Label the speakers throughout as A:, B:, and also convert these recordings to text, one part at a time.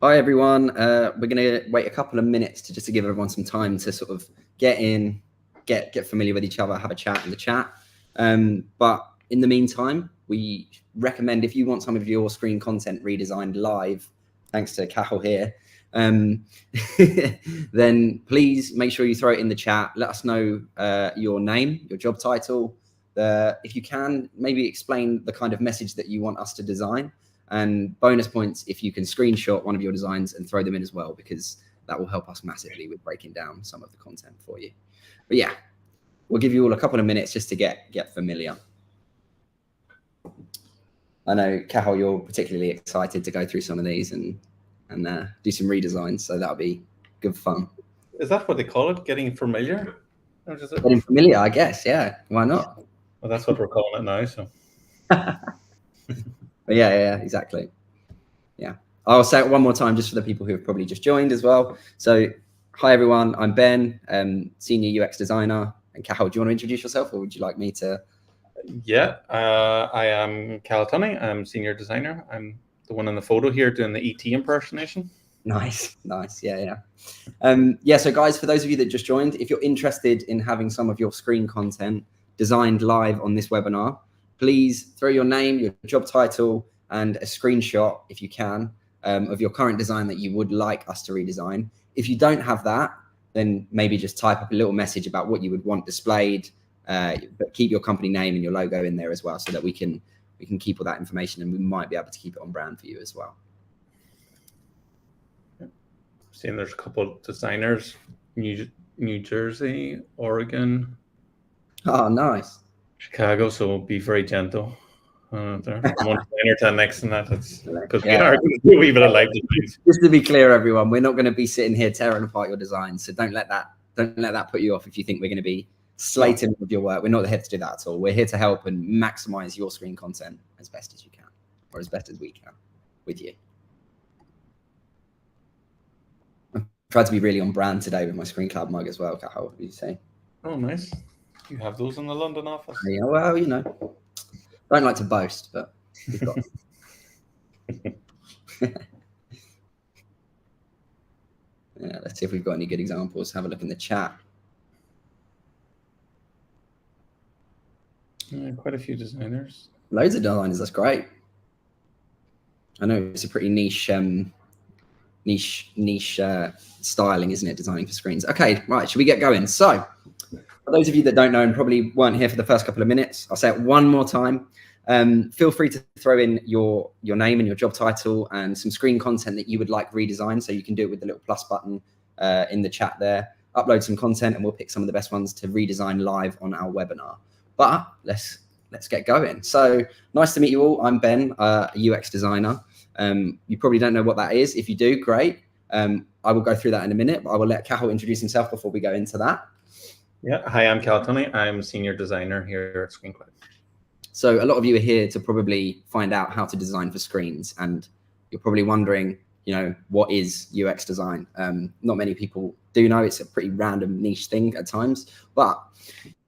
A: Hi everyone. We're going to wait a couple of minutes to give everyone some time to sort of get in, get familiar with each other, have a chat in the chat. But in the meantime, we recommend if you want some of your screen content redesigned live, thanks to Cathal here, then please make sure you throw it in the chat. Let us know your name, your job title. If you can, maybe explain the kind of message that you want us to design. And bonus points if you can screenshot one of your designs and throw them in as well, because that will help us massively with breaking down some of the content for you. But yeah, we'll give you all a couple of minutes just to get familiar. I know, Cathal, you're particularly excited to go through some of these and do some redesigns, so that'll be good fun.
B: Is that what they call it? Getting familiar?
A: Getting familiar, I guess. Yeah, why not?
B: Well, that's what we're calling it now. So.
A: Yeah, exactly. Yeah, I'll say it one more time just for the people who have probably just joined as well. So, hi everyone, I'm Ben, senior UX designer. And Cathal, do you want to introduce yourself, or would you like me to?
B: Yeah, I am Cathal Tunny. I'm senior designer. I'm the one in the photo here doing the ET impersonation.
A: Nice. Yeah. So guys, for those of you that just joined, if you're interested in having some of your screen content designed live on this webinar, please throw your name, your job title, and a screenshot, if you can, of your current design that you would like us to redesign. If you don't have that, then maybe just type up a little message about what you would want displayed, but keep your company name and your logo in there as well, so that we can keep all that information, and we might be able to keep it on brand for you as well.
B: Seeing there's a couple of designers, New Jersey, Oregon.
A: Oh, nice.
B: Chicago, so be very gentle. One designer to next and that. That's because
A: Yeah.
B: we are going to do a wee bit of live designs.
A: Just to be clear, everyone, we're not going to be sitting here tearing apart your designs. So don't let that put you off if you think we're going to be slating with your work. We're not here to do that at all. We're here to help and maximize your screen content as best as you can, or as best as we can with you. I've tried to be really on brand today with my Screen Club mug as well. Cathal, what do you say?
B: Oh, nice. You have those in the London office?
A: Yeah, well, you know, don't like to boast, but we've got yeah, let's see if we've got any good examples. Have a look in the chat.
B: Quite a few designers.
A: Loads of designers. That's great. I know it's a pretty niche styling, isn't it? Designing for screens. Okay, right. Should we get going? So, for those of you that don't know and probably weren't here for the first couple of minutes, I'll say it one more time. Feel free to throw in your name and your job title and some screen content that you would like redesigned. So you can do it with the little plus button in the chat there. Upload some content and we'll pick some of the best ones to redesign live on our webinar. But let's get going. So nice to meet you all. I'm Ben, a UX designer. You probably don't know what that is. If you do, great. I will go through that in a minute, but I will let Cathal introduce himself before we go into that.
B: Yeah, hi, I'm Cathal Tunny. I'm senior designer here at Screen Club.
A: So a lot of you are here to probably find out how to design for screens, and you're probably wondering, you know, what is UX design? Not many people do know. It's a pretty random niche thing at times, but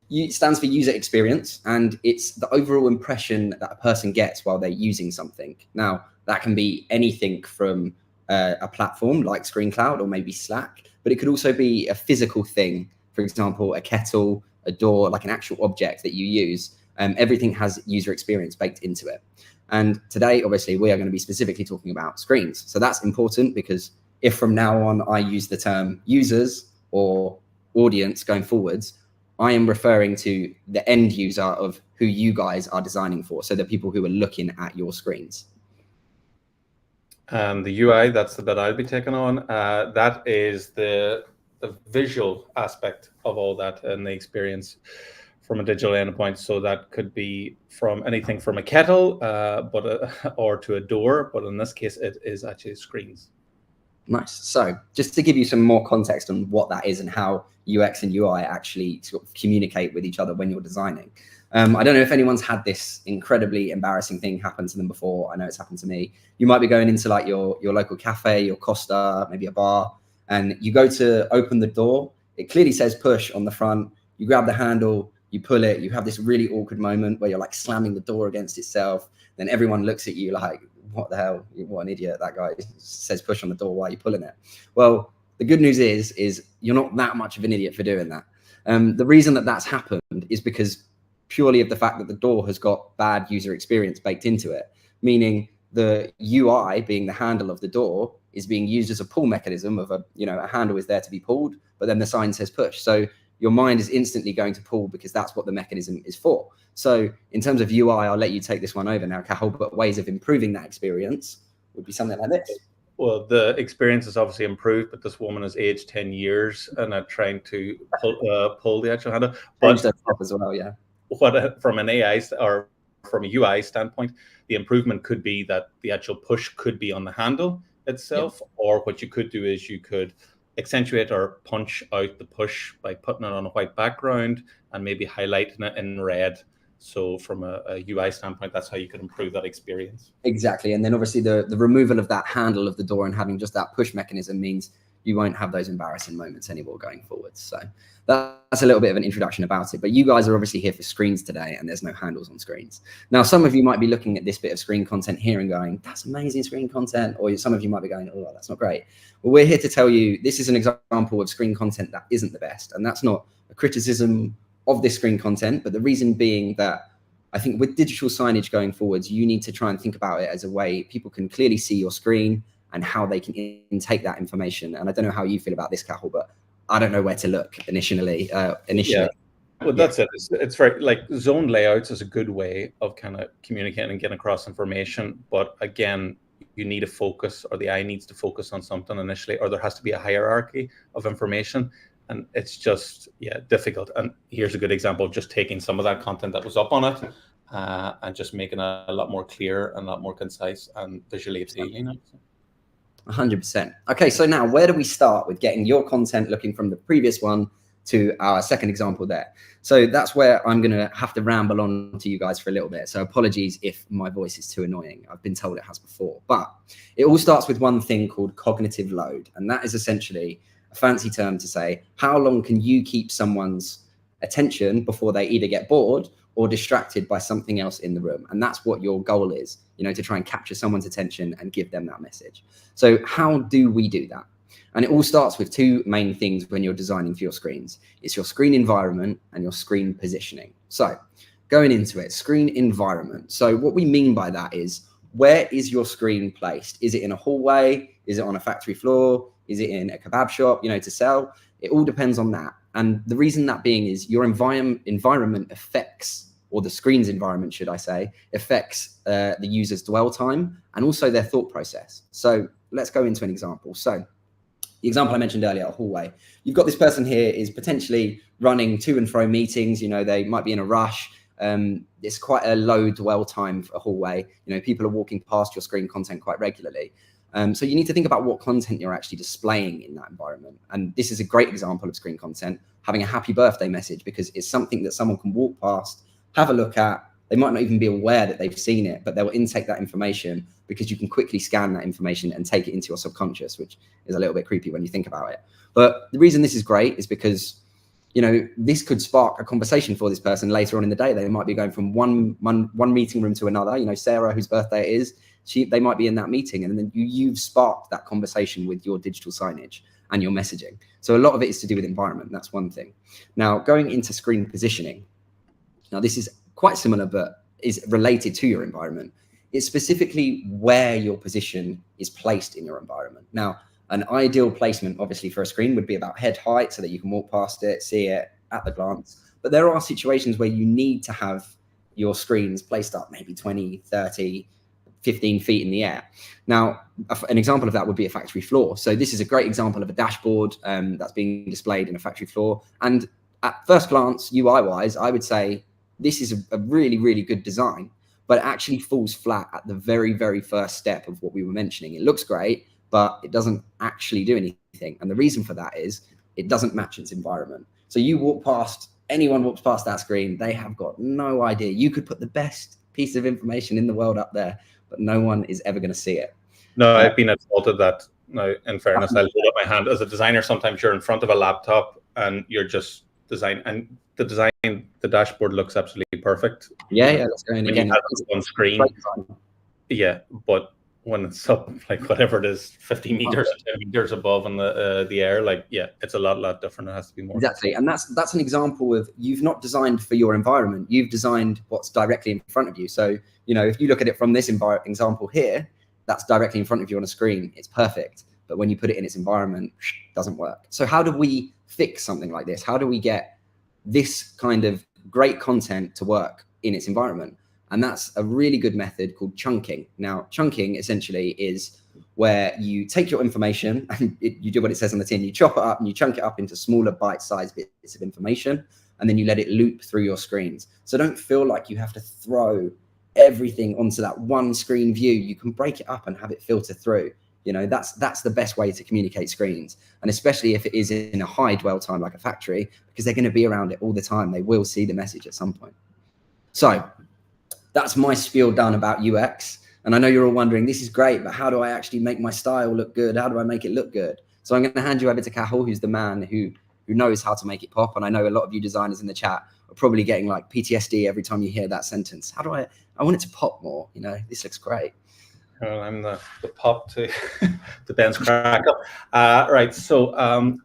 A: it stands for user experience, and it's the overall impression that a person gets while they're using something. Now, that can be anything from a platform like ScreenCloud or maybe Slack, but it could also be a physical thing. For example, a kettle, a door, like an actual object that you use. Everything has user experience baked into it. And today, obviously, we are going to be specifically talking about screens. So that's important, because if from now on I use the term users or audience going forwards, I am referring to the end user of who you guys are designing for. So the people who are looking at your screens.
B: And the UI, that's the bit I'll be taking on. That is the visual aspect of all that and the experience from a digital endpoint. So that could be from anything from a kettle or to a door, but in this case, it is actually screens.
A: Nice. So just to give you some more context on what that is and how UX and UI actually sort of communicate with each other when you're designing. I don't know if anyone's had this incredibly embarrassing thing happen to them before. I know it's happened to me. You might be going into like your local cafe, your Costa, maybe a bar, and you go to open the door. It clearly says push on the front. You grab the handle, you pull it, you have this really awkward moment where you're like slamming the door against itself. Then everyone looks at you like, what the hell, what an idiot, that guy says push on the door, why are you pulling it? Well, the good news is you're not that much of an idiot for doing that. The reason that that's happened is because purely of the fact that the door has got bad user experience baked into it, meaning the UI, being the handle of the door, is being used as a pull mechanism of a handle is there to be pulled, but then the sign says push. So your mind is instantly going to pull because that's what the mechanism is for. So in terms of UI, I'll let you take this one over now, Cathal, but ways of improving that experience would be something like this.
B: Well, the experience is obviously improved, but this woman is aged 10 years and I'm trying to pull the actual handle.
A: But as well, yeah.
B: What from an AI or from a UI standpoint, the improvement could be that the actual push could be on the handle itself, or what you could do is you could accentuate or punch out the push by putting it on a white background and maybe highlighting it in red. So from a UI standpoint, that's how you could improve that experience.
A: Exactly. And then obviously the removal of that handle of the door and having just that push mechanism means you won't have those embarrassing moments anymore going forward. So that's a little bit of an introduction about it. But you guys are obviously here for screens today, and there's no handles on screens. Now, some of you might be looking at this bit of screen content here and going, that's amazing screen content. Or some of you might be going, oh, that's not great. Well, we're here to tell you this is an example of screen content that isn't the best. And that's not a criticism of this screen content, but the reason being that I think with digital signage going forwards, you need to try and think about it as a way people can clearly see your screen and how they can intake that information. And I don't know how you feel about this, Cathal, but I don't know where to look initially.
B: Yeah. Well, that's it. It's very like zone layouts is a good way of kind of communicating and getting across information. But again, you need to focus, or the eye needs to focus on something initially, or there has to be a hierarchy of information. And it's just, difficult. And here's a good example of just taking some of that content that was up on it and just making it a lot more clear and a lot more concise and visually appealing.
A: 100%. Okay, so now where do we start with getting your content looking from the previous one to our second example there? So that's where I'm going to have to ramble on to you guys for a little bit. So apologies if my voice is too annoying. I've been told it has before. But it all starts with one thing called cognitive load. And that is essentially a fancy term to say, how long can you keep someone's attention before they either get bored or distracted by something else in the room? And that's what your goal is, to try and capture someone's attention and give them that message. So how do we do that? And it all starts with two main things when you're designing for your screens. It's your screen environment and your screen positioning. So going into it, screen environment. So what we mean by that is, where is your screen placed? Is it in a hallway? Is it on a factory floor? Is it in a kebab shop, to sell? It all depends on that. And the reason that being is your environment affects, or the screen's environment, should I say, affects the user's dwell time and also their thought process. So let's go into an example. So the example I mentioned earlier, a hallway. You've got this person here is potentially running to and fro meetings. They might be in a rush. It's quite a low dwell time for a hallway. People are walking past your screen content quite regularly. So you need to think about what content you're actually displaying in that environment. And this is a great example of screen content, having a happy birthday message, because it's something that someone can walk past, have a look at. They might not even be aware that they've seen it, but they'll intake that information because you can quickly scan that information and take it into your subconscious, which is a little bit creepy when you think about it. But the reason this is great is because, this could spark a conversation for this person later on in the day. They might be going from one meeting room to another. Sarah, whose birthday it is, they might be in that meeting, and then you've sparked that conversation with your digital signage and your messaging. So a lot of it is to do with environment. That's one thing. Now, going into screen positioning. Now, this is quite similar, but is related to your environment. It's specifically where your position is placed in your environment. Now, an ideal placement, obviously, for a screen would be about head height so that you can walk past it, see it at the glance. But there are situations where you need to have your screens placed up maybe 20, 30, 15 feet in the air. Now, an example of that would be a factory floor. So this is a great example of a dashboard that's being displayed in a factory floor. And at first glance, UI-wise, I would say this is a really, really good design, but it actually falls flat at the very, very first step of what we were mentioning. It looks great, but it doesn't actually do anything. And the reason for that is it doesn't match its environment. So anyone walks past that screen, they have got no idea. You could put the best piece of information in the world up there, but no one is ever going to see it.
B: No, I've been assaulted that. No, in fairness, I'll hold up my hand. As a designer, sometimes you're in front of a laptop and you're just designing, and the dashboard looks absolutely perfect.
A: Yeah, let's go in again.
B: On screen. Yeah, but when it's up, like whatever it is, 50 meters, 10 meters above in the air, like, yeah, it's a lot different. It has to be more.
A: Exactly. And that's an example of, you've not designed for your environment, you've designed what's directly in front of you. So, you know, if you look at it from this example here, that's directly in front of you on a screen, it's perfect. But when you put it in its environment, it doesn't work. So how do we fix something like this? How do we get this kind of great content to work in its environment? And that's a really good method called chunking. Now, chunking essentially is where you take your information and you do what it says on the tin. You chop it up and you chunk it up into smaller bite-sized bits of information, and then you let it loop through your screens. So don't feel like you have to throw everything onto that one screen view. You can break it up and have it filter through. You know, that's the best way to communicate screens, and especially if it is in a high dwell time like a factory, because they're going to be around it all the time. They will see the message at some point. So that's my spiel done about UX. And I know you're all wondering, this is great, but how do I actually make my style look good? How do I make it look good? So I'm going to hand you over to Cathal, who's the man who knows how to make it pop. And I know a lot of you designers in the chat are probably getting like PTSD every time you hear that sentence. How do I want it to pop more? You know, this looks great.
B: Well, I'm the pop to Ben's crackle. Right. So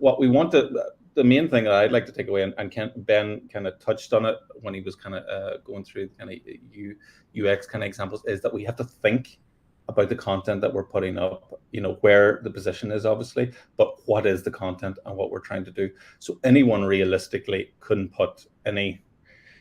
B: what we want the main thing that I'd like to take away, and Ben kind of touched on it when he was kind of going through kind of UX kind of examples, is that we have to think about the content that we're putting up, you know, where the position is obviously, but what is the content and what we're trying to do. So anyone realistically couldn't put any,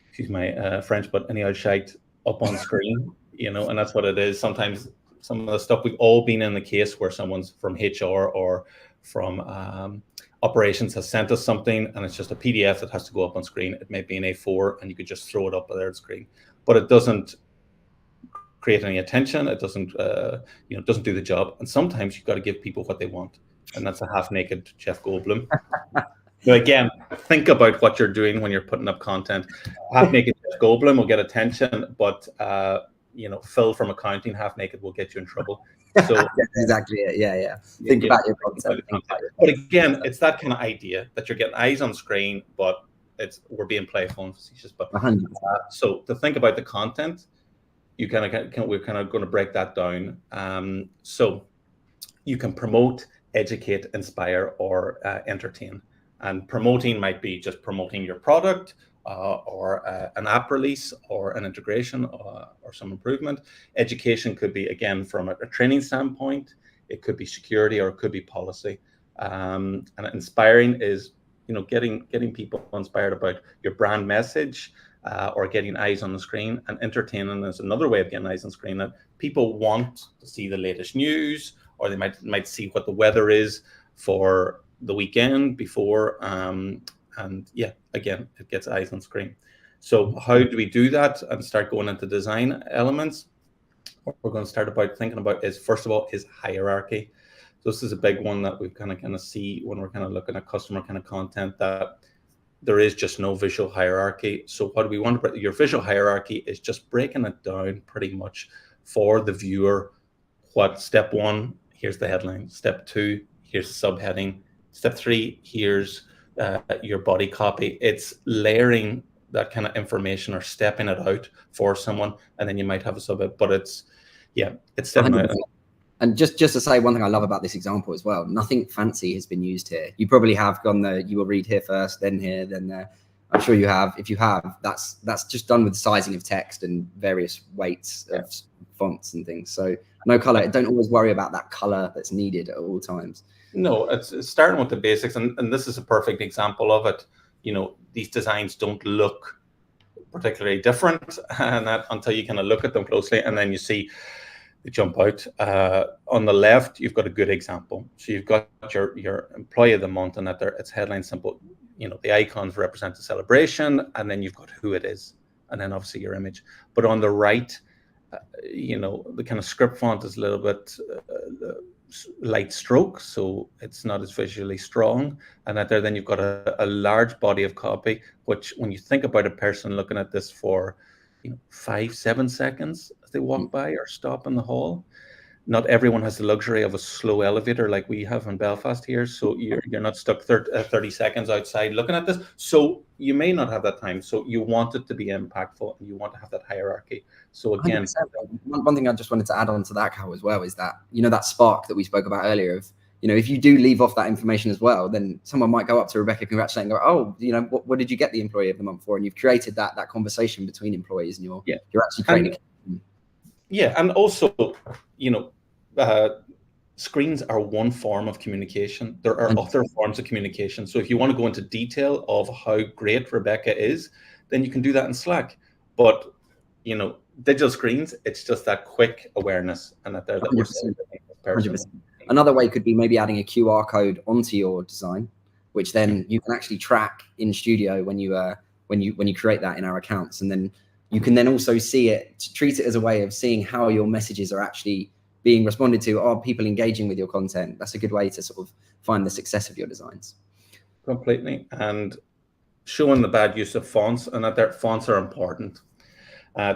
B: excuse my French, but any old shite up on screen, you know, and that's what it is. Sometimes some of the stuff, we've all been in the case where someone's from HR or from operations has sent us something and it's just a PDF that has to go up on screen. It may be an A4 and you could just throw it up there on screen, but it doesn't create any attention. It doesn't, you know, doesn't do the job. And sometimes you've got to give people what they want, and that's a half-naked Jeff Goldblum. So again, think about what you're doing when you're putting up content. Half-naked Jeff Goldblum will get attention, but you know, Phil from accounting half-naked will get you in trouble. So
A: that's exactly it. Yeah. Think about your content.
B: But again, it's that kind of idea that you're getting eyes on screen, but we're being playful and facetious. But so to think about the content, we're kind of going to break that down. So you can promote, educate, inspire, or entertain. And promoting might be just promoting your product, or an app release, or an integration, or some improvement. Education could be, again, from a training standpoint. It could be security, or it could be policy. And inspiring is, you know, getting people inspired about your brand message, or getting eyes on the screen. And entertaining is another way of getting eyes on screen, that people want to see the latest news, or they might see what the weather is for the weekend before. And yeah, again, it gets eyes on screen. So how do we do that and start going into design elements? What we're going to start thinking about is, first of all, is hierarchy. So this is a big one that we kind of see when we're kind of looking at customer kind of content, that there is just no visual hierarchy. So what do we want? Your visual hierarchy is just breaking it down pretty much for the viewer. What step one, here's the headline. Step two, here's the subheading. Step three, here's your body copy. It's layering that kind of information, or stepping it out for someone, and then you might have a subhead. But it's stepping out.
A: And just to say one thing I love about this example as well, nothing fancy has been used here. You probably have gone there, you will read here first, then here, then there. I'm sure you have. If you have, that's just done with sizing of text and various weights of fonts and things. So no color. Don't always worry about that color that's needed at all times.
B: No, it's starting with the basics, and this is a perfect example of it. You know, these designs don't look particularly different, and that until you kind of look at them closely, and then you see they jump out. On the left, you've got a good example. So you've got your employee of the month, and it's headline simple. You know, the icons represent the celebration, and then you've got who it is, and then obviously your image. But on the right, you know, the kind of script font is a little bit light stroke, so it's not as visually strong. And that there, then you've got a large body of copy, which when you think about a person looking at this for, you know, 5-7 seconds as they walk by or stop in the hall, not everyone has the luxury of a slow elevator like we have in Belfast here. So you're not stuck 30 seconds outside looking at this. So you may not have that time. So you want it to be impactful and you want to have that hierarchy. So again,
A: 100%. One thing I just wanted to add on to that, Cal, as well, is that, that spark that we spoke about earlier of, if you do leave off that information as well, then someone might go up to Rebecca, congratulate, and go, oh, what did you get the employee of the month for? And you've created that conversation between employees, and you're actually creating
B: and also, screens are one form of communication. There are other forms of communication. So if you want to go into detail of how great Rebecca is, then you can do that in Slack. But, digital screens, it's just that quick awareness and that they're
A: 100%. Another way could be maybe adding a QR code onto your design, which then you can actually track in Studio when you create that in our accounts, and then you can then also see it, treat it as a way of seeing how your messages are actually being responded to. Are people engaging with your content? That's a good way to sort of find the success of your designs.
B: Completely, and showing the bad use of fonts, and that their fonts are important.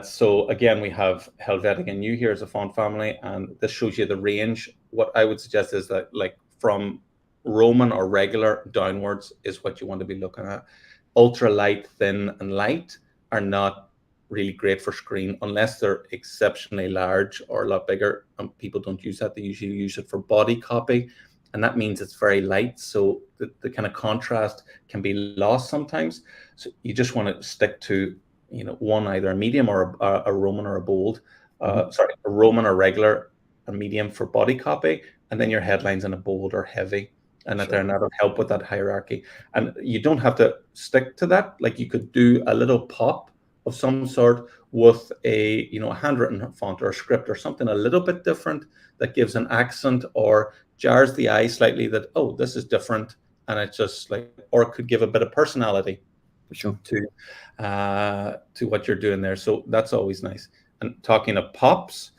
B: So again, we have Helvetica New here as a font family, and this shows you the range. What I would suggest is that, like, from Roman or regular downwards is what you want to be looking at. Ultra light, thin, and light are not really great for screen unless they're exceptionally large or a lot bigger. People don't use that. They usually use it for body copy, and that means it's very light. So the kind of contrast can be lost sometimes. So you just want to stick to one, either a medium or a Roman or a bold, a Roman or regular, a medium for body copy, and then your headlines in a bold or heavy, and that that'll help with that hierarchy. And you don't have to stick to that. Like, you could do a little pop of some sort with a handwritten font or a script or something a little bit different that gives an accent or jars the eye slightly, that, oh, this is different, and it's just like, or it could give a bit of personality to what you're doing there. So that's always nice. And talking of pops,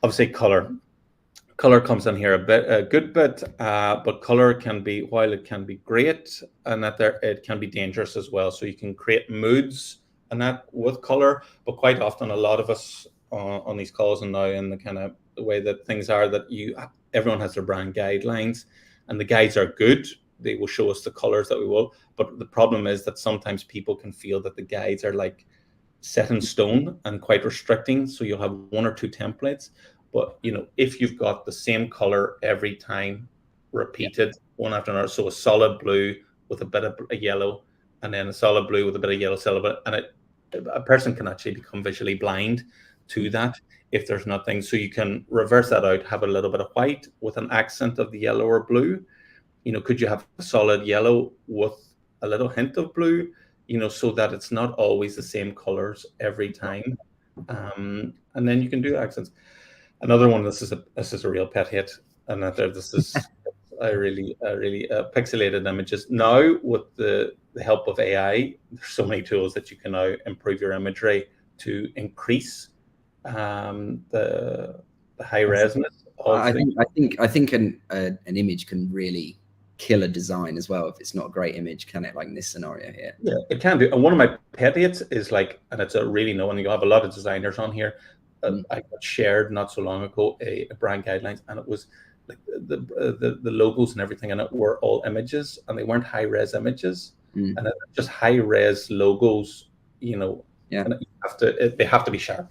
B: obviously color comes in here a good bit, but color can be, while it can be great, and that it can be dangerous as well. So you can create moods and that with color, but quite often a lot of us on these calls and now in the kind of the way that things are, that everyone has their brand guidelines, and the guides are good. They will show us the colors that we will, but the problem is that sometimes people can feel that the guides are like set in stone and quite restricting. So you'll have one or two templates, but if you've got the same color every time repeated one after another, so a solid blue with a bit of a yellow, and then a solid blue with a bit of yellow silver, and a person can actually become visually blind to that if there's nothing. So you can reverse that out, have a little bit of white with an accent of the yellow or blue. Could you have a solid yellow with a little hint of blue, so that it's not always the same colors every time. And then you can do accents. Another one, this is a real pet hit, and this is really pixelated images. Now, with the help of AI, there's so many tools that you can now improve your imagery to increase the high resness.
A: I think an image can really kill a design as well if it's not a great image, can it? Like in this scenario here.
B: Yeah, it can do. And one of my pet hates is like, and it's a really no one, you have a lot of designers on here. I got shared not so long ago a brand guidelines, and it was like the logos and everything in it were all images, and they weren't high res images, and just high res logos. And they have to be sharp.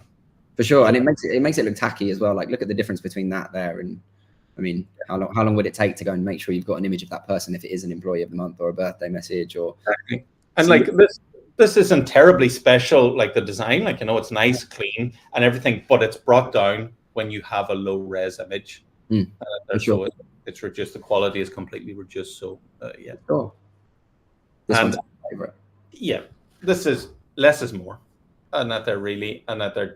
A: For sure, and it makes it look tacky as well. Like, look at the difference between that there, and I mean, how long would it take to go and make sure you've got an image of that person if it is an employee of the month or a birthday message or?
B: Exactly. And like this isn't terribly special, like the design, like, it's nice, clean and everything, but it's brought down when you have a low res image. So it's reduced. The quality is completely reduced. So yeah.
A: Sure. This one's my favorite.
B: Yeah, this is less is more. And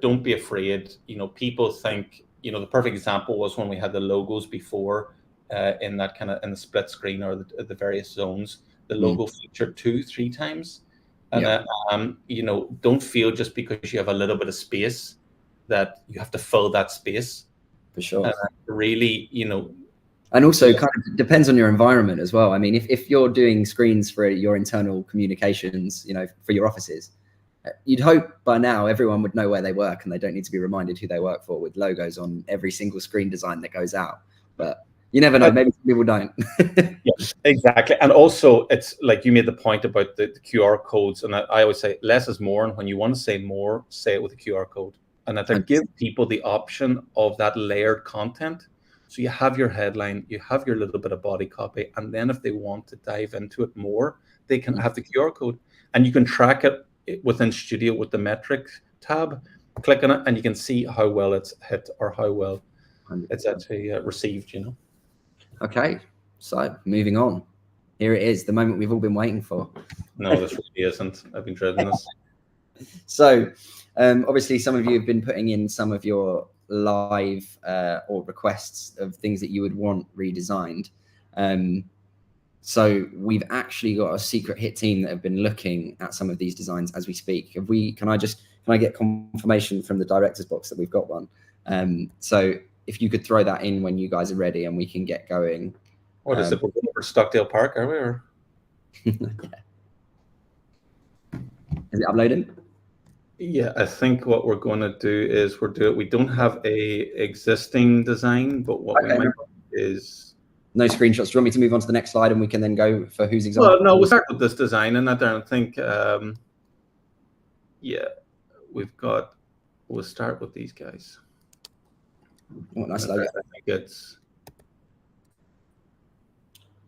B: don't be afraid. People think, the perfect example was when we had the logos before in that kind of in the split screen or the various zones, the logo featured 2-3 times. And don't feel just because you have a little bit of space that you have to fill that space.
A: For sure.
B: Really,
A: and also kind of depends on your environment as well. I mean, if you're doing screens for your internal communications, for your offices, You'd hope by now everyone would know where they work and they don't need to be reminded who they work for with logos on every single screen design that goes out. But you never know. Maybe people don't.
B: Yes, exactly. And also, it's like you made the point about the QR codes. And I always say less is more. And when you want to say more, say it with a QR code. And that give people the option of that layered content. So you have your headline, you have your little bit of body copy. And then if they want to dive into it more, they can have the QR code. And you can track it within Studio with the metrics tab. Click on it and you can see how well it's hit or how well it's actually received, you know.
A: Okay, so moving on. Here it is, the moment we've all been waiting for.
B: No, this really isn't. I've been dreading this.
A: So obviously some of you have been putting in some of your live or requests of things that you would want redesigned. So we've actually got a secret hit team that have been looking at some of these designs as we speak. Can I get confirmation from the director's box that we've got one? So if you could throw that in when you guys are ready and we can get going.
B: What is it? We're going over Stockdale Park, are we? Or?
A: Yeah. Is it uploading?
B: Yeah, I think what we're going to do is we don't have a existing design, but what we might is
A: no screenshots. Do you want me to move on to the next slide and we can then go for whose example?
B: Well, no, we'll start with this design, and I don't think yeah, we'll start with these guys.
A: Oh, nice logo.
B: I think it's.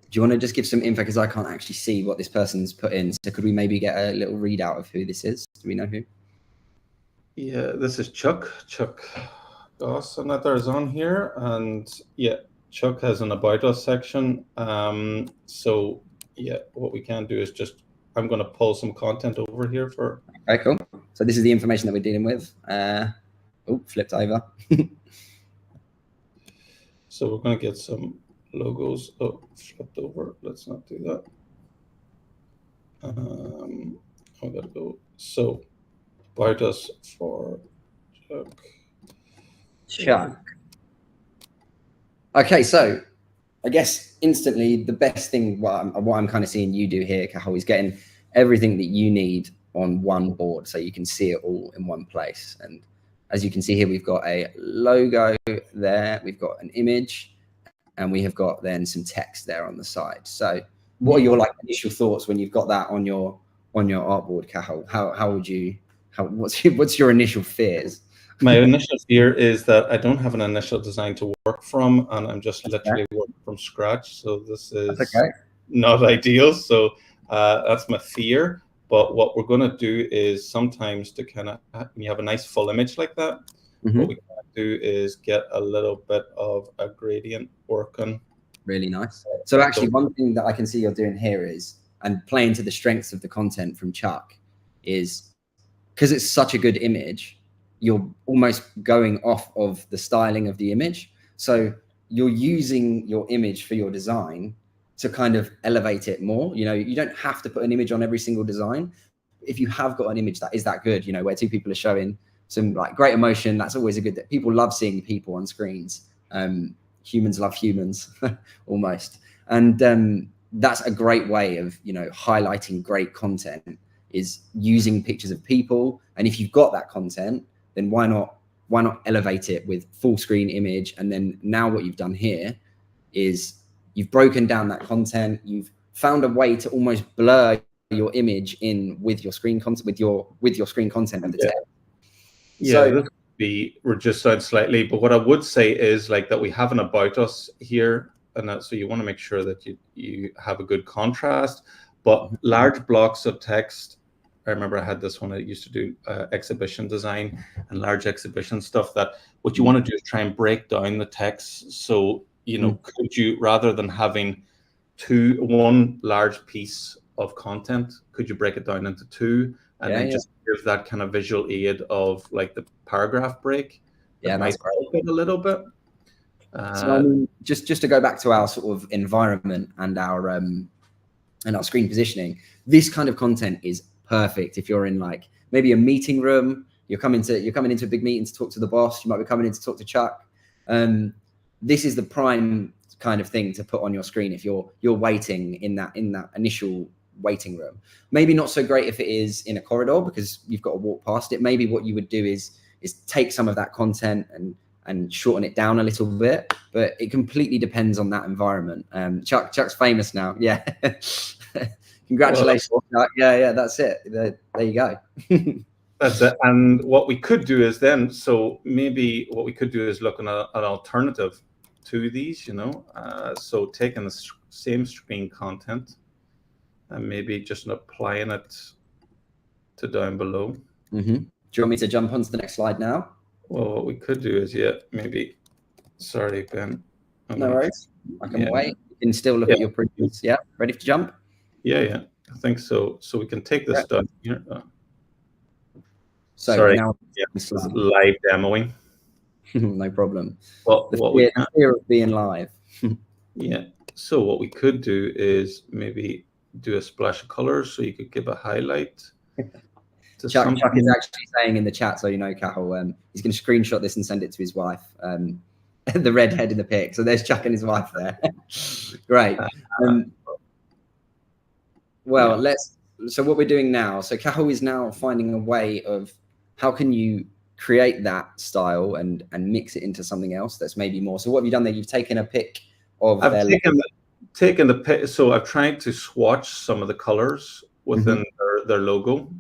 A: Do you want to just give some info because I can't actually see what this person's put in? So could we maybe get a little readout of who this is? Do we know who?
B: Yeah, this is Chuck Goss, and that is on here, and yeah, Chuck has an About Us section. So yeah, what we can do is I'm going to pull some content over here for.
A: Okay, cool. So this is the information that we're dealing with. Flipped over.
B: So we're going to get some logos. Oh, flipped over. Let's not do that. I gotta go. So, About Us for
A: Chuck. Okay, so I guess instantly the best thing, what I'm kind of seeing you do here, Cathal, is getting everything that you need on one board so you can see it all in one place. And as you can see here, we've got a logo there, we've got an image, and we have got then some text there on the side. So what are your initial thoughts when you've got that on your artboard, Cathal? What's your initial fears?
B: My initial fear is that I don't have an initial design to work from, and I'm just literally working from scratch. So this is not ideal. So that's my fear. But what we're going to do is sometimes to kind of, when you have a nice full image like that, what we can do is get a little bit of a gradient working.
A: Really nice. So actually one thing that I can see you're doing here is, and playing to the strengths of the content from Chuck, is because it's such a good image, you're almost going off of the styling of the image. So you're using your image for your design to kind of elevate it more. You know, you don't have to put an image on every single design. If you have got an image that is that good, you know, where two people are showing some great emotion, that's always a good, people love seeing people on screens. Humans love humans almost. And that's a great way of, you know, highlighting great content, is using pictures of people. And if you've got that content, then why not elevate it with full screen image? And then now what you've done here is you've broken down that content. You've found a way to almost blur your image in with your screen content, with your screen content and the text.
B: Yeah, so this could be reduced down slightly, but what I would say is that we have an About Us here, and so you want to make sure that you have a good contrast. But large blocks of text, I remember I had this one. I used to do exhibition design and large exhibition stuff. That what you want to do is try and break down the text. So you know, could you, rather than having one large piece of content, could you break it down into two, and then just give that kind of visual aid of the paragraph break?
A: Yeah, that's great.
B: A little bit.
A: So I mean, just to go back to our sort of environment and our screen positioning, this kind of content is perfect if you're in maybe a meeting room. You're coming into a big meeting to talk to the boss. You might be coming in to talk to Chuck. This is the prime kind of thing to put on your screen if you're waiting in that initial waiting room. Maybe not so great if it is in a corridor because you've got to walk past it. Maybe what you would do is take some of that content and shorten it down a little bit, but it completely depends on that environment. Chuck's famous now. Yeah. Congratulations. Well, Chuck. Yeah, that's it. There you go.
B: That's it. And what we could do is then, so maybe what we could do is look at an alternative to these, you know, so taking the same screen content and maybe just applying it to down below.
A: Mm-hmm. Do you want me to jump onto the next slide now?
B: Well, what we could do is, maybe, sorry, Ben.
A: No worries. I can wait. You can still look at your previews. Yeah, ready to jump?
B: Yeah, I think so. So we can take this down here.
A: So
B: sorry,
A: now
B: this is live demoing.
A: No problem.
B: Well,
A: the fear of being live.
B: Yeah. So what we could do is maybe do a splash of colors, so you could give a highlight.
A: Chuck is actually saying in the chat, so you know, Cathal, he's going to screenshot this and send it to his wife. The redhead in the pic. So there's Chuck and his wife there. Great. So what we're doing now, so Cathal is now finding a way of how can you create that style and mix it into something else that's maybe more. So what have you done there? You've taken a pic of
B: taken the pic. So I've tried to swatch some of the colors within their logo.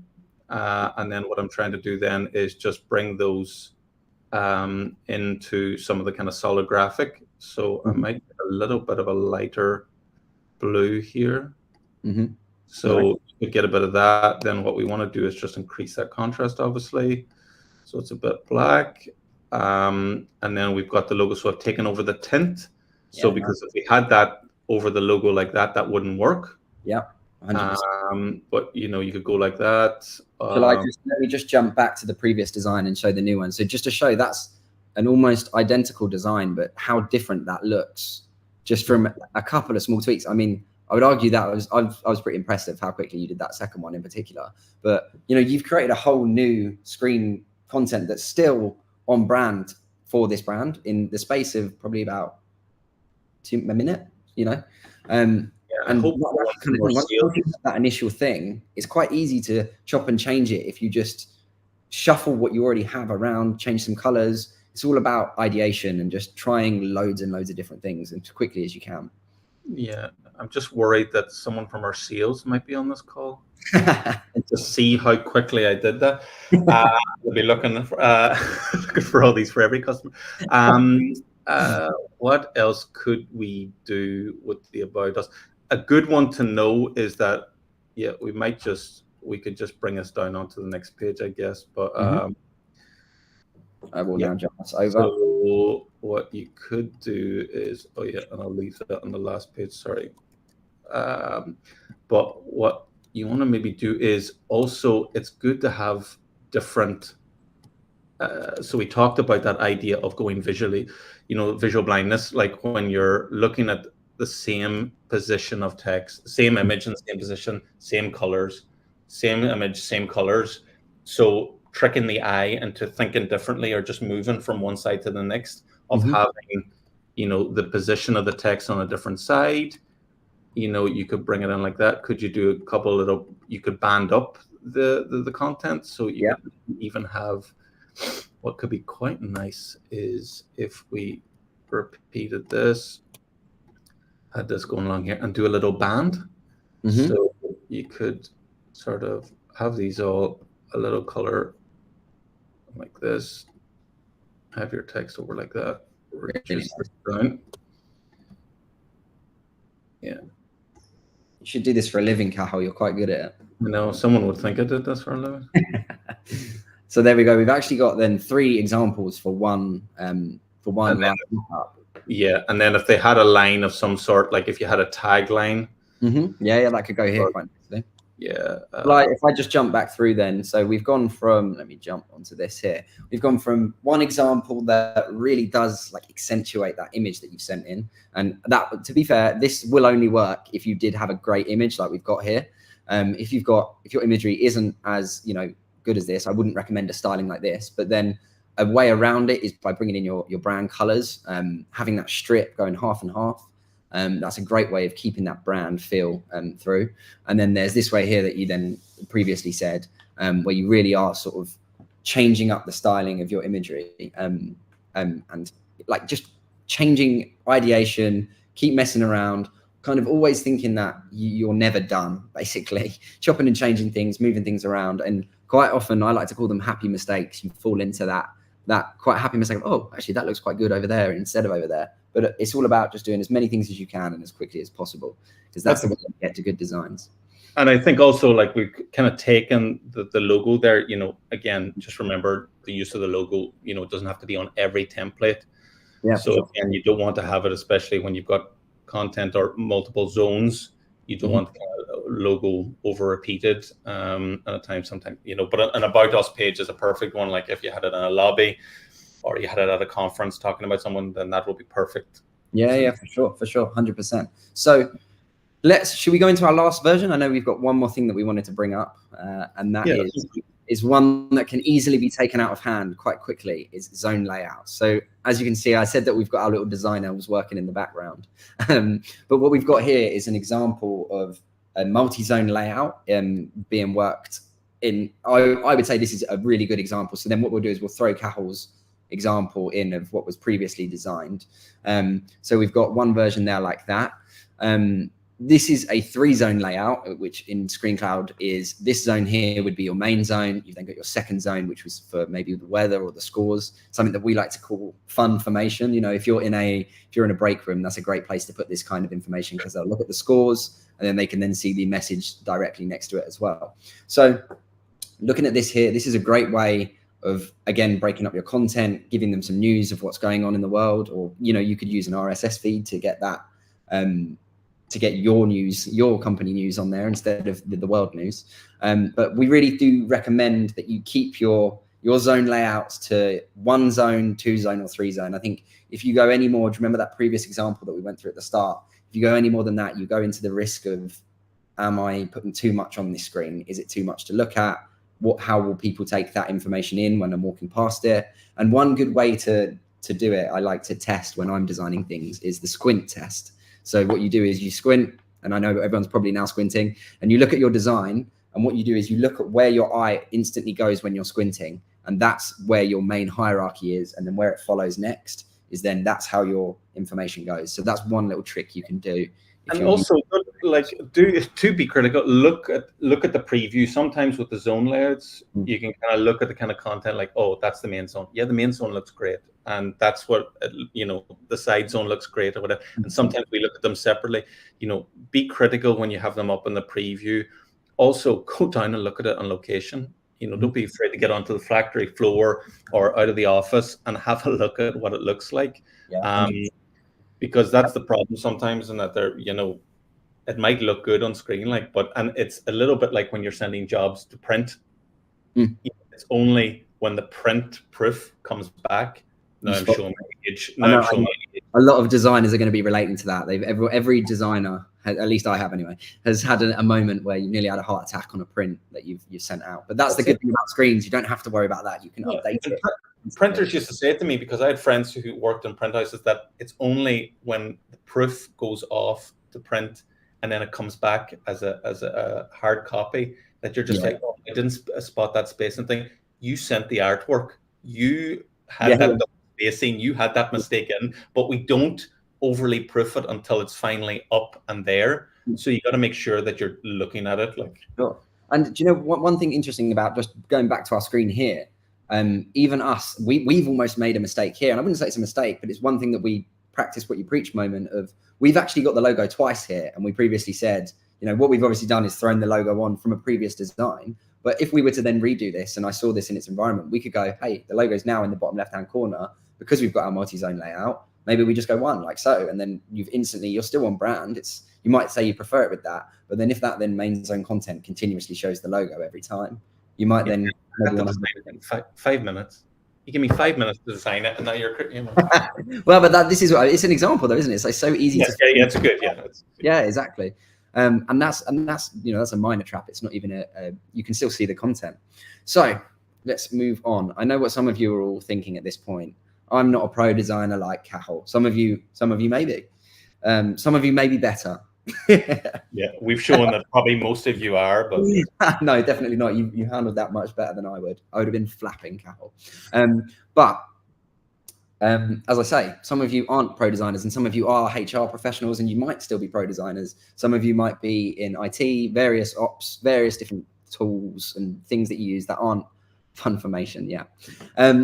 B: And then what I'm trying to do then is just bring those into some of the kind of solid graphic. So I might get a little bit of a lighter blue here. So you could get a bit of that. Then what we want to do is just increase that contrast, obviously. So it's a bit black. And then we've got the logo. So I've taken over the tint. So because if we had that over the logo like that, that wouldn't work.
A: Yeah. 100%.
B: But you know, you could go like that.
A: Let me just jump back to the previous design and show the new one. So just to show that's an almost identical design, but how different that looks just from a couple of small tweaks. I mean, I would argue that I was pretty impressed with how quickly you did that second one in particular. But you know, you've created a whole new screen content that's still on brand for this brand in the space of probably about a minute. You know. And once you do that initial thing, it's quite easy to chop and change it if you just shuffle what you already have around, change some colors. It's all about ideation and just trying loads and loads of different things as quickly as you can.
B: Yeah, I'm just worried that someone from our sales might be on this call and to see how quickly I did that. We'll be looking for all these for every customer. What else could we do with the About Us? A good one to know is that, we could just bring us down onto the next page, I guess. But
A: I will now jump us over.
B: So what you could do is, and I'll leave that on the last page, sorry. But what you want to maybe do is also, it's good to have different, so we talked about that idea of going visually, you know, visual blindness, like when you're looking at the same position of text, same image in the same position, same colors, same image, same colors. So tricking the eye into thinking differently or just moving from one side to the next of having, you know, the position of the text on a different side. You know, you could bring it in like that. Could you do a couple little, you could band up the content. So you could even have, what could be quite nice is if we repeated this, had this going along here and do a little band. So you could sort of have these all a little color like this, have your text over like that, reduce this down. Yeah.
A: You should do this for a living, Cathal. You're quite good at it.
B: No, someone would think I did this for a living.
A: So there we go. We've actually got then 3 examples for one
B: Yeah, and then if they had a line of some sort, like if you had a tagline.
A: Yeah, that could go here quite nicely.
B: Yeah.
A: Like if I just jump back through then, so we've gone from, let me jump onto this here. We've gone from one example that really does like accentuate that image that you've sent in. And that, to be fair, this will only work if you did have a great image like we've got here. If your imagery isn't as, you know, good as this, I wouldn't recommend a styling like this. But then a way around it is by bringing in your brand colors, having that strip going half and half. That's a great way of keeping that brand feel through. And then there's this way here that you then previously said, where you really are sort of changing up the styling of your imagery, and like just changing ideation, keep messing around, kind of always thinking that you're never done, basically chopping and changing things, moving things around. And quite often I like to call them happy mistakes. You fall into that quite happy mistake of, oh, actually that looks quite good over there instead of over there. But it's all about just doing as many things as you can and as quickly as possible, because that's the way to get to good designs.
B: And I think also, like, we've kind of taken the logo there, you know, again, just remember the use of the logo, you know, it doesn't have to be on every template.
A: Yeah.
B: So
A: Sure.
B: again, you don't want to have it, especially when you've got content or multiple zones. You don't want kind of logo over repeated at a time, sometimes, you know. But an About Us page is a perfect one. Like if you had it in a lobby or you had it at a conference talking about someone, then that would be perfect.
A: Yeah, for sure, 100%. So should we go into our last version? I know we've got one more thing that we wanted to bring up, and that is one that can easily be taken out of hand quite quickly, is zone layout. So as you can see, I said that we've got our little designer was working in the background. But what we've got here is an example of a multi-zone layout being worked in. I would say this is a really good example. So then what we'll do is we'll throw Cathal's example in of what was previously designed. So we've got one version there like that. This is a 3-zone layout, which in ScreenCloud is this zone here would be your main zone. You've then got your second zone, which was for maybe the weather or the scores, something that we like to call fun formation. You know, if you're in a break room, that's a great place to put this kind of information, because they'll look at the scores and then they can then see the message directly next to it as well. So looking at this here, this is a great way of, again, breaking up your content, giving them some news of what's going on in the world, or, you know, you could use an RSS feed to get that, to get your news, your company news on there instead of the world news. But we really do recommend that you keep your zone layouts to 1 zone, 2 zone, or 3 zone. I think if you go any more, do you remember that previous example that we went through at the start? If you go any more than that, you go into the risk of, am I putting too much on this screen? Is it too much to look at? How will people take that information in when I'm walking past it? And one good way to do it, I like to test when I'm designing things, is the squint test. So what you do is you squint, and I know everyone's probably now squinting, and you look at your design, and what you do is you look at where your eye instantly goes when you're squinting, and that's where your main hierarchy is, and then where it follows next is then that's how your information goes. So that's one little trick you can do.
B: And also, like, to be critical, look at the preview. Sometimes with the zone layouts, you can kind of look at the kind of content, like, oh, that's the main zone. Yeah, the main zone looks great, and that's what, you know, the side zone looks great or whatever. And sometimes we look at them separately. You know, be critical when you have them up in the preview. Also, go down and look at it on location. You know, don't be afraid to get onto the factory floor or out of the office and have a look at what it looks like.
A: Yeah.
B: Because that's the problem sometimes, and that they're, you know, it might look good on screen, like, but, and it's a little bit like when you're sending jobs to print. It's only when the print proof comes back. Now I'm showing my age.
A: A lot of designers are going to be relating to that. Every designer, at least I have anyway, has had a moment where you nearly had a heart attack on a print that you've sent out. But that's the good thing about screens. You don't have to worry about that. You can update it.
B: Printers used to say to me, because I had friends who worked in print houses, that it's only when the proof goes off to print and then it comes back as a hard copy that you're just like, oh, I didn't spot that space and thing. You sent the artwork. You had that spacing. You had that mistake in, but we don't overly proof it until it's finally up and there. So you got to make sure that you're looking at it. Like,
A: sure. And do you know one thing interesting about just going back to our screen here? Even us, we've almost made a mistake here, and I wouldn't say it's a mistake, but it's one thing that we practice what you preach moment of. We've actually got the logo twice here, and we previously said, you know, what we've obviously done is thrown the logo on from a previous design. But if we were to then redo this, and I saw this in its environment, we could go, hey, the logo is now in the bottom left-hand corner because we've got our multi-zone layout. Maybe we just go 1 like so, and then you're still on brand. You might say you prefer it with that, but then if that then main zone content continuously shows the logo every time, you might then maybe want
B: to 5 minutes. You give me 5 minutes to design it, and now you're, you know.
A: Well, but this is it's an example though, isn't it? It's like so easy to.
B: Yeah, it's good. Yeah,
A: yeah, exactly. And that's you know, that's a minor trap. It's not even you can still see the content. So let's move on. I know what some of you are all thinking at this point. I'm not a pro designer like Cathal. Some of you may be. Some of you may be better.
B: Yeah, we've shown that probably most of you are, but
A: no, definitely not. You handled that much better than I would. I would have been flapping, Cathal. But as I say, some of you aren't pro designers and some of you are HR professionals and you might still be pro designers. Some of you might be in IT, various ops, various different tools and things that you use that aren't funformation. Yeah.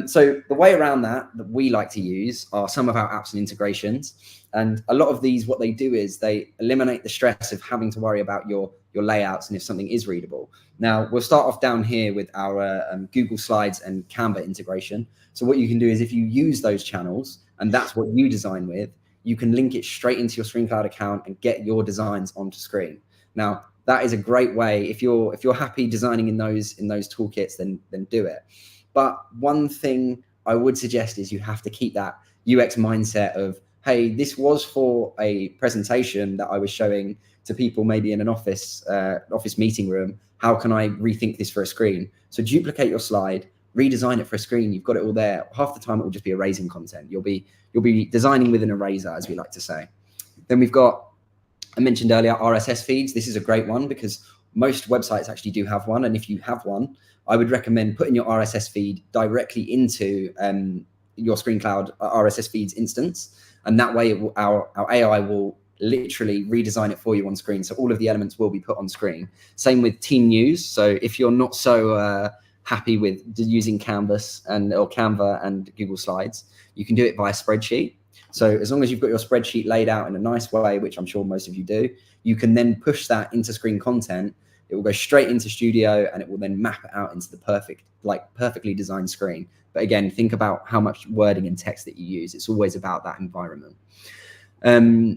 A: So the way around that we like to use are some of our apps and integrations. And a lot of these, what they do is they eliminate the stress of having to worry about your layouts and if something is readable. Now we'll start off down here with our Google Slides and Canva integration. So what you can do is if you use those channels and that's what you design with, you can link it straight into your ScreenCloud account and get your designs onto screen. Now that is a great way. If you're happy designing in those toolkits, then do it. But one thing I would suggest is you have to keep that UX mindset of, hey, this was for a presentation that I was showing to people maybe in an office meeting room. How can I rethink this for a screen? So duplicate your slide, redesign it for a screen. You've got it all there. Half the time it will just be erasing content. You'll be designing with an eraser, as we like to say. Then we've got, I mentioned earlier, RSS feeds. This is a great one because most websites actually do have one. And if you have one, I would recommend putting your RSS feed directly into your ScreenCloud RSS feeds instance. And that way our AI will literally redesign it for you on screen. So all of the elements will be put on screen. Same with team news. So if you're not so happy with using Canvas or Canva and Google Slides, you can do it via spreadsheet. So as long as you've got your spreadsheet laid out in a nice way, which I'm sure most of you do, you can then push that into screen content. It will go straight into Studio and it will then map it out into the perfectly designed screen. But again, think about how much wording and text that you use. It's always about that environment.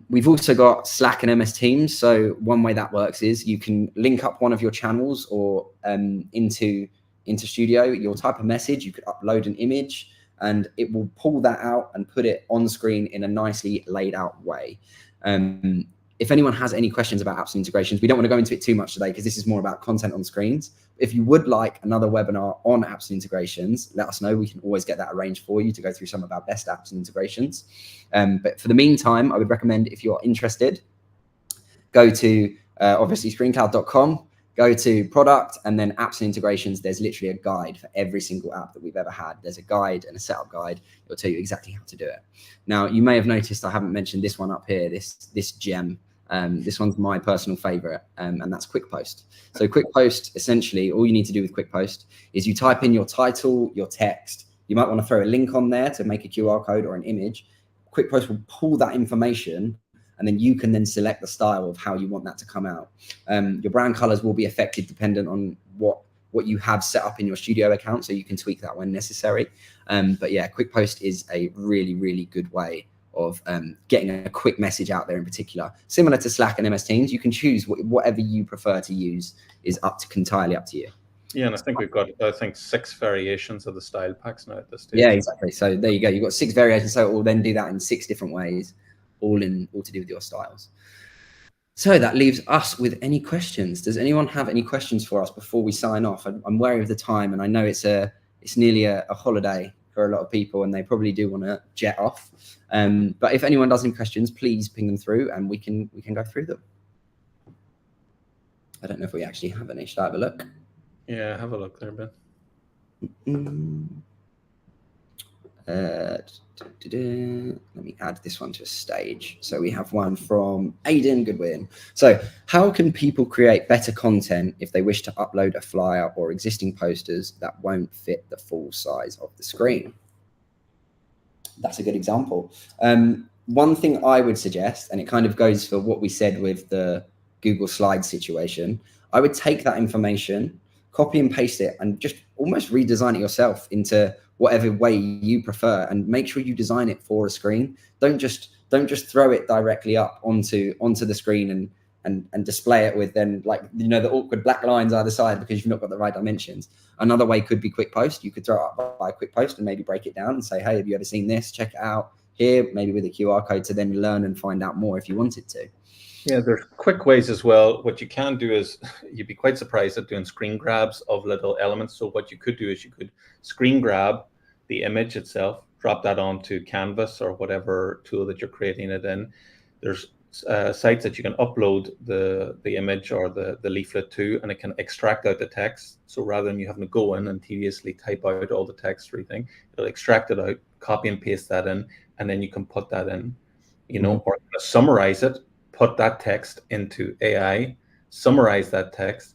A: We've also got Slack and MS Teams. So one way that works is you can link up one of your channels or into Studio. You'll type a message, you could upload an image, and it will pull that out and put it on screen in a nicely laid out way. If anyone has any questions about apps and integrations, we don't want to go into it too much today because this is more about content on screens. If you would like another webinar on apps and integrations, let us know. We can always get that arranged for you to go through some of our best apps and integrations. But for the meantime, I would recommend, if you're interested, go to obviously screencloud.com, go to product, and then apps and integrations. There's literally a guide for every single app that we've ever had. There's a guide and a setup guide. It'll tell you exactly how to do it. Now, you may have noticed I haven't mentioned this one up here, this gem. This one's my personal favorite, and that's Quick Post. So Quick Post, essentially, all you need to do with Quick Post is you type in your title, your text. You might want to throw a link on there to make a QR code or an image. Quick Post will pull that information, and then you can then select the style of how you want that to come out. Your brand colors will be affected dependent on what you have set up in your Studio account, so you can tweak that when necessary. But yeah, Quick Post is a really, really good way of getting a quick message out there in particular. Similar to Slack and MS Teams, you can choose whatever you prefer to use is entirely up to you.
B: Yeah, and I think we've got, 6 variations of the style packs now at this stage.
A: Yeah, exactly. So there you go. You've got 6 variations. So it will then do that in 6 different ways, all to do with your styles. So that leaves us with any questions. Does anyone have any questions for us before we sign off? I'm wary of the time, and I know it's nearly a holiday for a lot of people, and they probably do want to jet off. But if anyone does any questions, please ping them through, and we can go through them. I don't know if we actually have any. Should I have a look?
B: Yeah, have a look there, Ben.
A: Let me add this one to a stage. So we have one from Aidan Goodwin. So how can people create better content if they wish to upload a flyer or existing posters that won't fit the full size of the screen? That's a good example. One thing I would suggest, and it kind of goes for what we said with the Google Slides situation, I would take that information, copy and paste it, and just almost redesign it yourself into whatever way you prefer, and make sure you design it for a screen. Don't just throw it directly up onto the screen and display it with then, like, you know, the awkward black lines either side because you've not got the right dimensions. Another way could be Quick Post. You could throw it up by Quick Post and maybe break it down and say, hey, have you ever seen this? Check it out here, maybe with a QR code to then learn and find out more if you wanted to.
B: Yeah, there's quick ways as well. What you can do is, you'd be quite surprised at doing screen grabs of little elements. So what you could do is you could screen grab the image itself, drop that onto Canvas or whatever tool that you're creating it in, There's sites that you can upload the image or the leaflet to, and it can extract out the text. So rather than you having to go in and tediously type out all the text or anything, it'll extract it out, copy and paste that in, and then you can put that in, or summarize it, put that text into AI, summarize that text,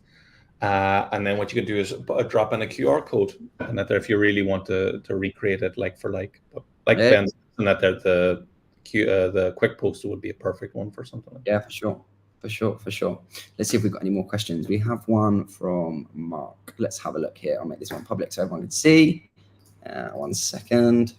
B: and then what you can do is drop in a QR code, and that there, if you really want to recreate it like for like Ben, and that there the quick poster would be a perfect one for something like that.
A: Yeah, for sure. Let's see if we've got any more questions. We have one from Mark. Let's have a look here. I'll make this one public so everyone can see. 1 second.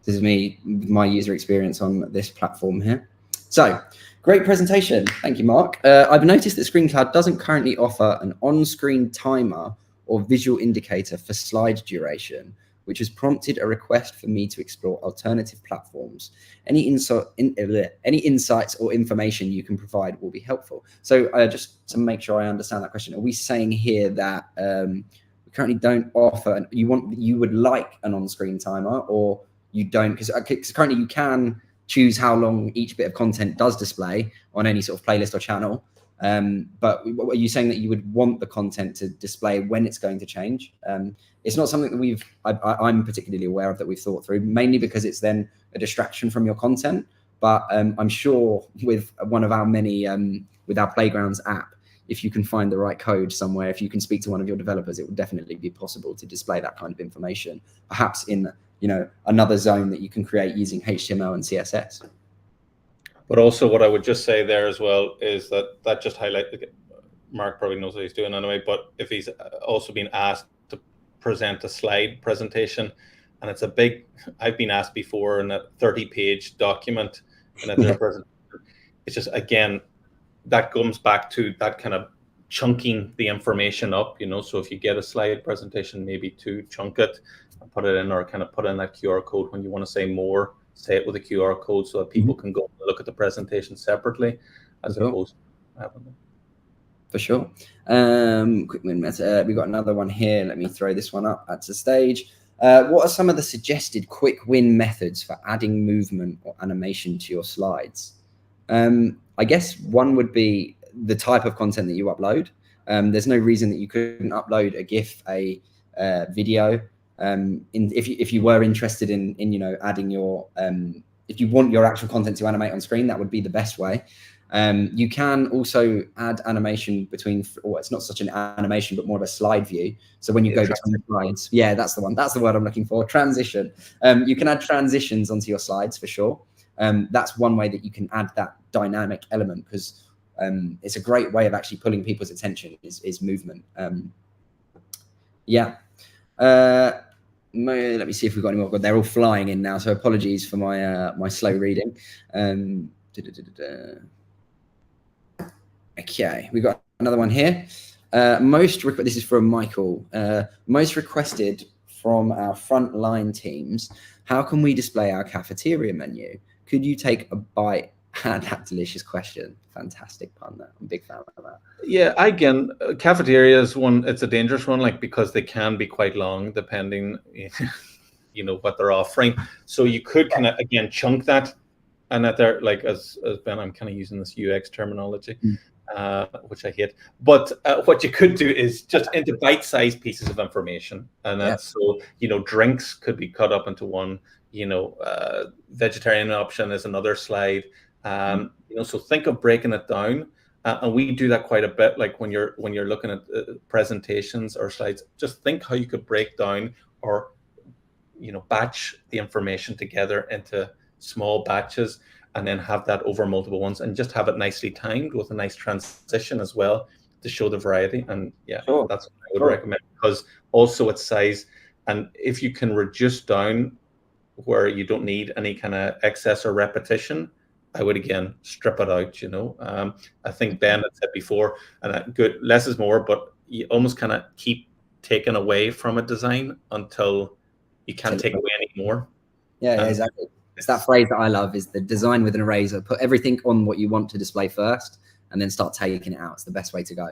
A: This is me, my user experience on this platform here. So, great presentation. Thank you, Mark. I've noticed that ScreenCloud doesn't currently offer an on-screen timer or visual indicator for slide duration, which has prompted a request for me to explore alternative platforms. Any insights or information you can provide will be helpful. So just to make sure I understand that question, are we saying here that we currently don't offer, you would like an on-screen timer, or you don't? Because currently you can choose how long each bit of content does display on any sort of playlist or channel. But are you saying that you would want the content to display when it's going to change? It's not something that I'm particularly aware of that we've thought through, mainly because it's then a distraction from your content. But I'm sure with one of our many, with our Playgrounds app, if you can find the right code somewhere, if you can speak to one of your developers, it would definitely be possible to display that kind of information, perhaps in another zone that you can create using HTML and CSS.
B: But also what I would just say there as well is that just highlight, Mark probably knows what he's doing anyway, but if he's also been asked to present a slide presentation, and it's a big, I've been asked before in a 30-page document, and at their presentation, it's just, again, that comes back to that kind of chunking the information up, so if you get a slide presentation, maybe to chunk it and put it in, or kind of put in that QR code when you want to say more, say it with a QR code so that people can go and look at the presentation separately, as opposed to having them.
A: For sure. Quick minute. We got another one here. Let me throw this one up at the stage. What are some of the suggested quick win methods for adding movement or animation to your slides? I guess one would be the type of content that you upload. There's no reason that you couldn't upload a GIF, a video. If you were interested in adding your if you want your actual content to animate on screen, that would be the best way. You can also add animation between, or it's not such an animation, but more of a slide view. So when you go between the slides, yeah, that's the one. That's the word I'm looking for. Transition. You can add transitions onto your slides for sure. That's one way that you can add that dynamic element, because it's a great way of actually pulling people's attention is movement. Yeah. Let me see if we've got any more. They're all flying in now, so apologies for my my slow reading. Okay, we've got another one here. This is from Michael. Most requested from our frontline teams. How can we display our cafeteria menu? Could you take a bite? That delicious question. Fantastic pun there. I'm a big fan of that.
B: Yeah, again, cafeteria is one, it's a dangerous one, because they can be quite long depending, what they're offering. So you could kind of, again, chunk that, and that they're as Ben, I'm kind of using this UX terminology, which I hate. But what you could do is just into bite-sized pieces of information, and that's so drinks could be cut up into one. Vegetarian option is another slide. So think of breaking it down, and we do that quite a bit. Like when you're looking at presentations or slides, just think how you could break down or batch the information together into small batches, and then have that over multiple ones, and just have it nicely timed with a nice transition as well to show the variety. And that's what I would recommend, because also its size, and if you can reduce down where you don't need any kind of excess or repetition, I would again strip it out. I think Ben had said before, and good, less is more, but you almost kind of keep taking away from a design until you can't take away any more.
A: Yeah, exactly. It's that phrase that I love, is the design with an eraser. Put everything on what you want to display first, and then start taking it out. It's the best way to go.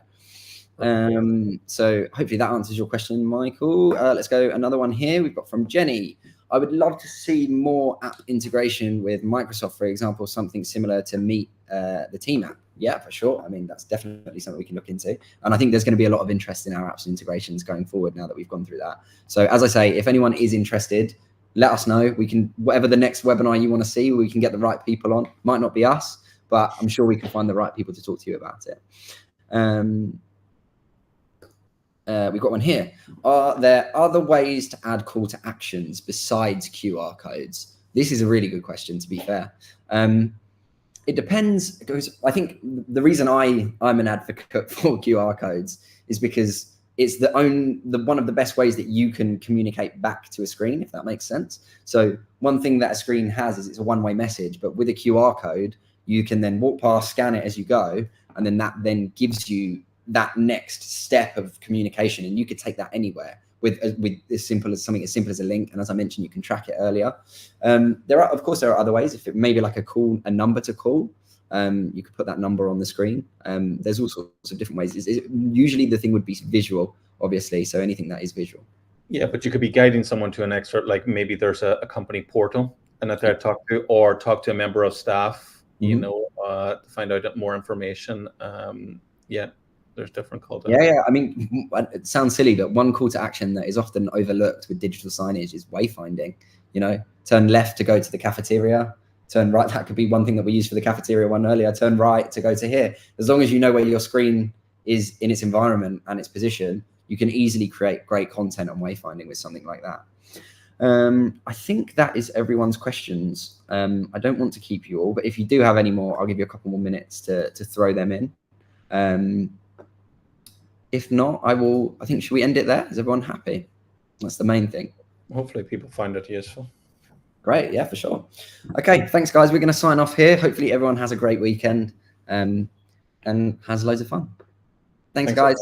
A: So hopefully that answers your question, Michael. Let's go another one here. We've got from Jenny. I would love to see more app integration with Microsoft, for example, something similar to Meet the Team app. Yeah, for sure. I mean, that's definitely something we can look into. And I think there's going to be a lot of interest in our apps and integrations going forward now that we've gone through that. So as I say, if anyone is interested, let us know. We can, whatever the next webinar you want to see, we can get the right people on. Might not be us, but I'm sure we can find the right people to talk to you about it. We've got one here. Are there other ways to add call to actions besides QR codes? This is a really good question, to be fair. It depends, because I think the reason I'm an advocate for QR codes is because it's one of the best ways that you can communicate back to a screen, if that makes sense. So one thing that a screen has is it's a one-way message, but with a QR code, you can then walk past, scan it as you go, and then that then gives you that next step of communication, and you could take that anywhere with as simple as something as simple as a link. And as I mentioned, you can track it earlier. There are other ways. If it maybe like a number to call, you could put that number on the screen. There's all sorts of different ways. Usually the thing would be visual, obviously. So anything that is visual.
B: Yeah, but you could be guiding someone to an expert, like maybe there's a company portal and that they're talk to a member of staff, you know, to find out more information. Yeah. There's different call to action.
A: Yeah. I mean, it sounds silly, but one call to action that is often overlooked with digital signage is wayfinding. You know, turn left to go to the cafeteria, turn right. That could be one thing that we used for the cafeteria one earlier. Turn right to go to here. As long as you know where your screen is in its environment and its position, you can easily create great content on wayfinding with something like that. I think that is everyone's questions. I don't want to keep you all, but if you do have any more, I'll give you a couple more minutes to throw them in. If not, I think, should we end it there? Is everyone happy? That's the main thing.
B: Hopefully people find it useful.
A: Great. Yeah, for sure. Okay. Thanks, guys. We're going to sign off here. Hopefully everyone has a great weekend and has loads of fun. Thanks guys.